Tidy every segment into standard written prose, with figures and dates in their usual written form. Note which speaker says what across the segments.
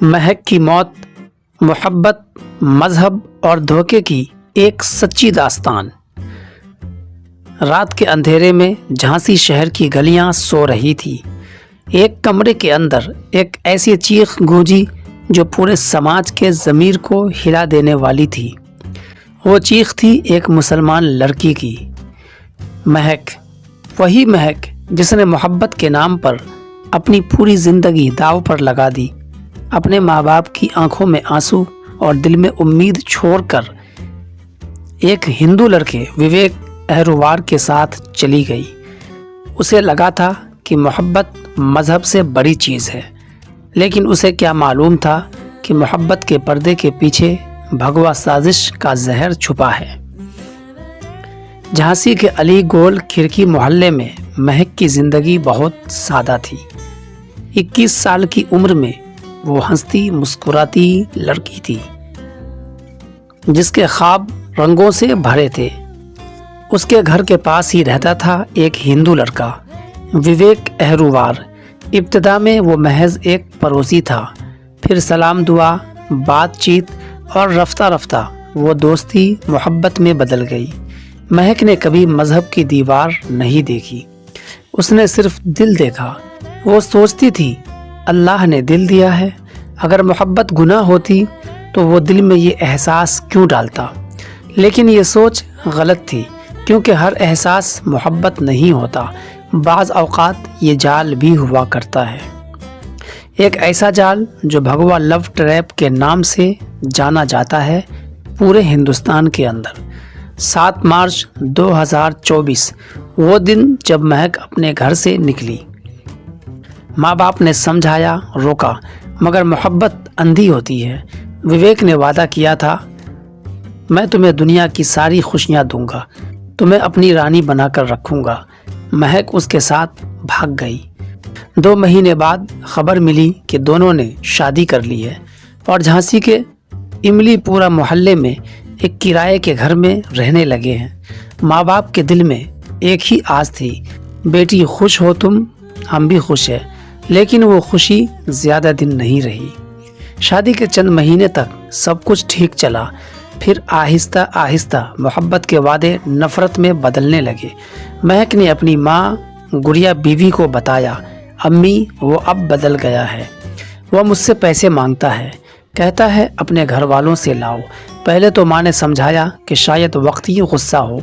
Speaker 1: महक की मौत, मोहब्बत, मजहब और धोखे की एक सच्ची दास्तान। रात के अंधेरे में झांसी शहर की गलियां सो रही थी। एक कमरे के अंदर एक ऐसी चीख गूंजी जो पूरे समाज के ज़मीर को हिला देने वाली थी। वो चीख थी एक मुसलमान लड़की की। महक, वही महक जिसने मोहब्बत के नाम पर अपनी पूरी ज़िंदगी दांव पर लगा दी, अपने माँ बाप की आंखों में आंसू और दिल में उम्मीद छोड़कर एक हिंदू लड़के विवेक अहरुवार के साथ चली गई। उसे लगा था कि मोहब्बत मज़हब से बड़ी चीज़ है, लेकिन उसे क्या मालूम था कि मोहब्बत के पर्दे के पीछे भगवा साजिश का जहर छुपा है। झांसी के अली गोल खिड़की मोहल्ले में महक की ज़िंदगी बहुत सादा थी। 21 साल की उम्र में वो हंसती मुस्कुराती लड़की थी जिसके ख्वाब रंगों से भरे थे। उसके घर के पास ही रहता था एक हिंदू लड़का, विवेक अहरुवार। इब्तिदा में वो महज एक पड़ोसी था, फिर सलाम दुआ, बातचीत और रफ्ता रफ्ता वो दोस्ती मोहब्बत में बदल गई। महक ने कभी मज़हब की दीवार नहीं देखी, उसने सिर्फ दिल देखा। वो सोचती थी अल्लाह ने दिल दिया है, अगर मोहब्बत गुनाह होती तो वो दिल में ये एहसास क्यों डालता। लेकिन ये सोच गलत थी, क्योंकि हर एहसास मोहब्बत नहीं होता। बाज़ औक़ात ये जाल भी हुआ करता है, एक ऐसा जाल जो भगवा लव ट्रैप के नाम से जाना जाता है पूरे हिंदुस्तान के अंदर। 7 मार्च 2024 वो दिन जब महक अपने घर से निकली। माँ बाप ने समझाया, रोका, मगर मोहब्बत अंधी होती है। विवेक ने वादा किया था, मैं तुम्हें दुनिया की सारी खुशियाँ दूंगा, तुम्हें अपनी रानी बनाकर रखूंगा। महक उसके साथ भाग गई। 2 महीने बाद खबर मिली कि दोनों ने शादी कर ली है और झांसी के इमली पूरा मोहल्ले में एक किराए के घर में रहने लगे हैं। माँ बाप के दिल में एक ही आस थी, बेटी खुश हो तुम, हम भी खुश हैं। लेकिन वो खुशी ज़्यादा दिन नहीं रही। शादी के चंद महीने तक सब कुछ ठीक चला, फिर आहिस्ता आहिस्ता मोहब्बत के वादे नफ़रत में बदलने लगे। महक ने अपनी माँ गुड़िया बीवी को बताया, अम्मी वो अब बदल गया है, वह मुझसे पैसे मांगता है, कहता है अपने घर वालों से लाओ। पहले तो माँ ने समझाया कि शायद वक्ती गुस्सा हो,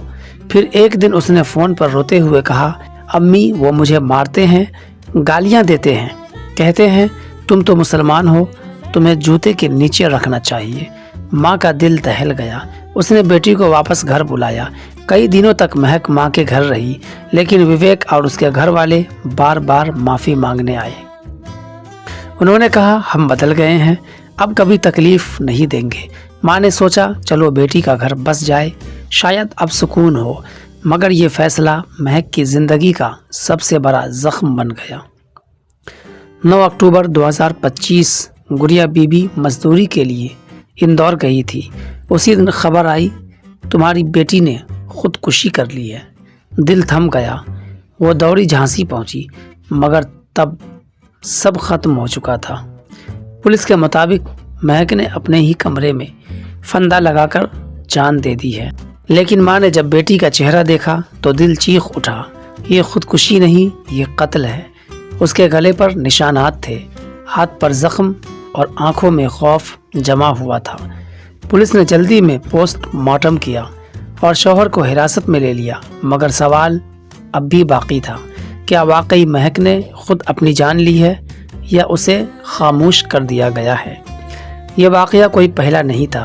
Speaker 1: फिर एक दिन उसने फ़ोन पर रोते हुए कहा, अम्मी वो मुझे मारते हैं, गालियाँ देते हैं, कहते हैं तुम तो मुसलमान हो, तुम्हें जूते के नीचे रखना चाहिए। माँ का दिल दहल गया। उसने बेटी को वापस घर बुलाया। कई दिनों तक महक माँ के घर रही, लेकिन विवेक और उसके घर वाले बार बार माफ़ी मांगने आए। उन्होंने कहा, हम बदल गए हैं, अब कभी तकलीफ़ नहीं देंगे। माँ ने सोचा चलो बेटी का घर बस जाए, शायद अब सुकून हो, मगर ये फैसला महक की ज़िंदगी का सबसे बड़ा ज़ख्म बन गया। 9 अक्टूबर 2025 गुड़िया बीबी मजदूरी के लिए इंदौर गई थी। उसी दिन खबर आई, तुम्हारी बेटी ने खुदकुशी कर ली है। दिल थम गया। वो दौड़ी झांसी पहुंची, मगर तब सब खत्म हो चुका था। पुलिस के मुताबिक महक ने अपने ही कमरे में फंदा लगाकर जान दे दी है। लेकिन माँ ने जब बेटी का चेहरा देखा तो दिल चीख उठा, ये खुदकुशी नहीं, ये कत्ल है। उसके गले पर निशानात थे, हाथ पर जख्म और आंखों में खौफ जमा हुआ था। पुलिस ने जल्दी में पोस्टमार्टम किया और शौहर को हिरासत में ले लिया, मगर सवाल अब भी बाकी था, क्या वाकई महक ने खुद अपनी जान ली है या उसे खामोश कर दिया गया है। ये वाकया कोई पहला नहीं था।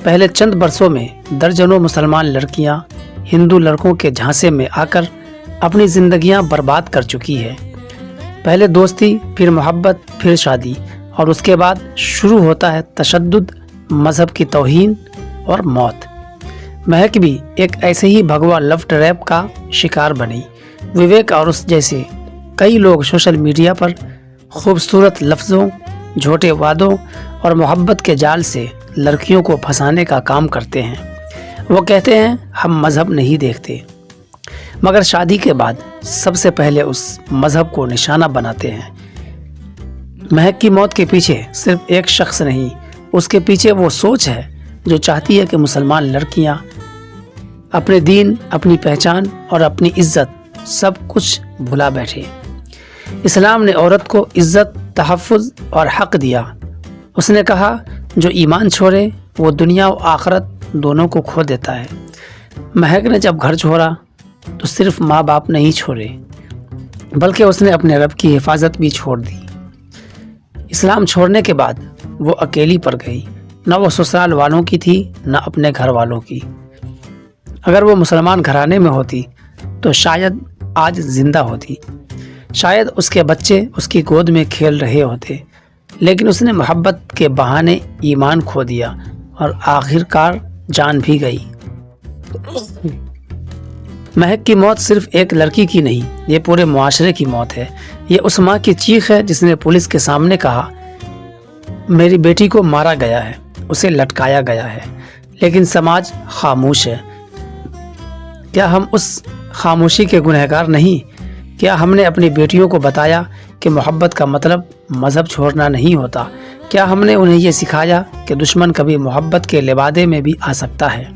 Speaker 1: पहले चंद बरसों में दर्जनों मुसलमान लड़कियां हिंदू लड़कों के झांसे में आकर अपनी ज़िंदगियां बर्बाद कर चुकी है। पहले दोस्ती, फिर मोहब्बत, फिर शादी, और उसके बाद शुरू होता है तशद्दुद, मज़हब की तौहीन और मौत। महक भी एक ऐसे ही भगवा लव ट्रैप का शिकार बनी। विवेक और उस जैसे कई लोग सोशल मीडिया पर खूबसूरत लफ्ज़ों, झूठे वादों और मोहब्बत के जाल से लड़कियों को फंसाने का काम करते हैं। वो कहते हैं हम मज़हब नहीं देखते, मगर शादी के बाद सबसे पहले उस मज़हब को निशाना बनाते हैं। महक की मौत के पीछे सिर्फ एक शख्स नहीं, उसके पीछे वो सोच है जो चाहती है कि मुसलमान लड़कियां अपने दीन, अपनी पहचान और अपनी इज्जत सब कुछ भुला बैठे। इस्लाम ने औरत को इज्जत, तहफ़्फ़ुज़ और हक़ दिया। उसने कहा, जो ईमान छोड़े वो दुनिया और आखिरत दोनों को खो देता है। महक ने जब घर छोड़ा तो सिर्फ माँ बाप नहीं छोड़े, बल्कि उसने अपने रब की हिफाजत भी छोड़ दी। इस्लाम छोड़ने के बाद वो अकेली पड़ गई, न वो ससुराल वालों की थी न अपने घर वालों की। अगर वो मुसलमान घराने में होती तो शायद आज जिंदा होती, शायद उसके बच्चे उसकी गोद में खेल रहे होते, लेकिन उसने मोहब्बत के बहाने ईमान खो दिया और आखिरकार जान भी गई। महक की मौत सिर्फ एक लड़की की नहीं, ये पूरे मुआशरे की मौत है। ये उस माँ की चीख है जिसने पुलिस के सामने कहा, मेरी बेटी को मारा गया है, उसे लटकाया गया है, लेकिन समाज खामोश है। क्या हम उस खामोशी के गुनहगार नहीं? क्या हमने अपनी बेटियों को बताया कि मोहब्बत का मतलब मज़हब छोड़ना नहीं होता? क्या हमने उन्हें ये सिखाया कि दुश्मन कभी मोहब्बत के लिबादे में भी आ सकता है?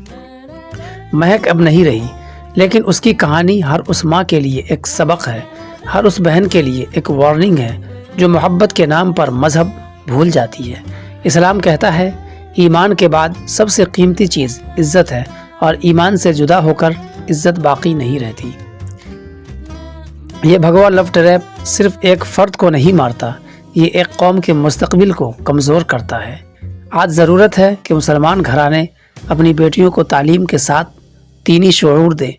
Speaker 1: महक अब नहीं रही, लेकिन उसकी कहानी हर उस माँ के लिए एक सबक है, हर उस बहन के लिए एक वार्निंग है जो मोहब्बत के नाम पर मज़हब भूल जाती है। इस्लाम कहता है, ईमान के बाद सबसे कीमती चीज़ इज़्ज़त है और ईमान से जुदा होकर इज़्ज़त बाकी नहीं रहती। ये भगवा लव ट्रैप सिर्फ एक फ़र्द को नहीं मारता, ये एक कौम के मुस्तकबिल को कमज़ोर करता है। आज ज़रूरत है कि मुसलमान घराने अपनी बेटियों को तालीम के साथ दीनी शऊर दें,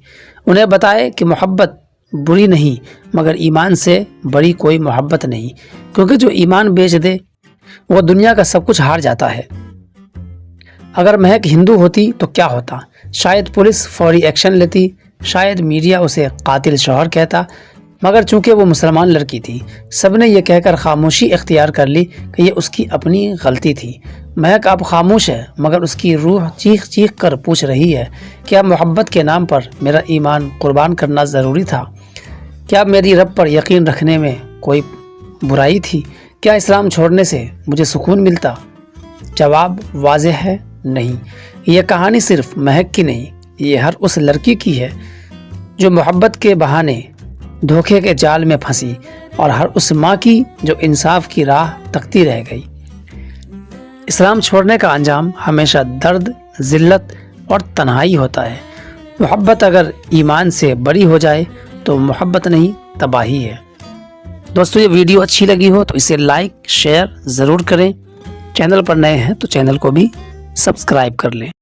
Speaker 1: उन्हें बताए कि मोहब्बत बुरी नहीं मगर ईमान से बड़ी कोई मोहब्बत नहीं, क्योंकि जो ईमान बेच दे वो दुनिया का सब कुछ हार जाता है। अगर महक हिंदू होती तो क्या होता? शायद पुलिस फौरी एक्शन लेती, शायद मीडिया उसे कातिल शौहर कहता, मगर चूंकि वो मुसलमान लड़की थी, सबने ये कहकर खामोशी इख्तियार कर ली कि ये उसकी अपनी गलती थी। महक अब खामोश है, मगर उसकी रूह चीख चीख कर पूछ रही है, क्या मोहब्बत के नाम पर मेरा ईमान कुर्बान करना ज़रूरी था? क्या मेरी रब पर यकीन रखने में कोई बुराई थी? क्या इस्लाम छोड़ने से मुझे सुकून मिलता? जवाब वाज़ेह है, नहीं। ये कहानी सिर्फ महक की नहीं, ये हर उस लड़की की है जो मोहब्बत के बहाने धोखे के जाल में फंसी, और हर उस माँ की जो इंसाफ की राह तकती रह गई। इस्लाम छोड़ने का अंजाम हमेशा दर्द, ज़िल्लत और तन्हाई होता है। मोहब्बत अगर ईमान से बड़ी हो जाए तो मोहब्बत नहीं, तबाही है। दोस्तों, ये वीडियो अच्छी लगी हो तो इसे लाइक शेयर ज़रूर करें। चैनल पर नए हैं तो चैनल को भी सब्सक्राइब कर लें।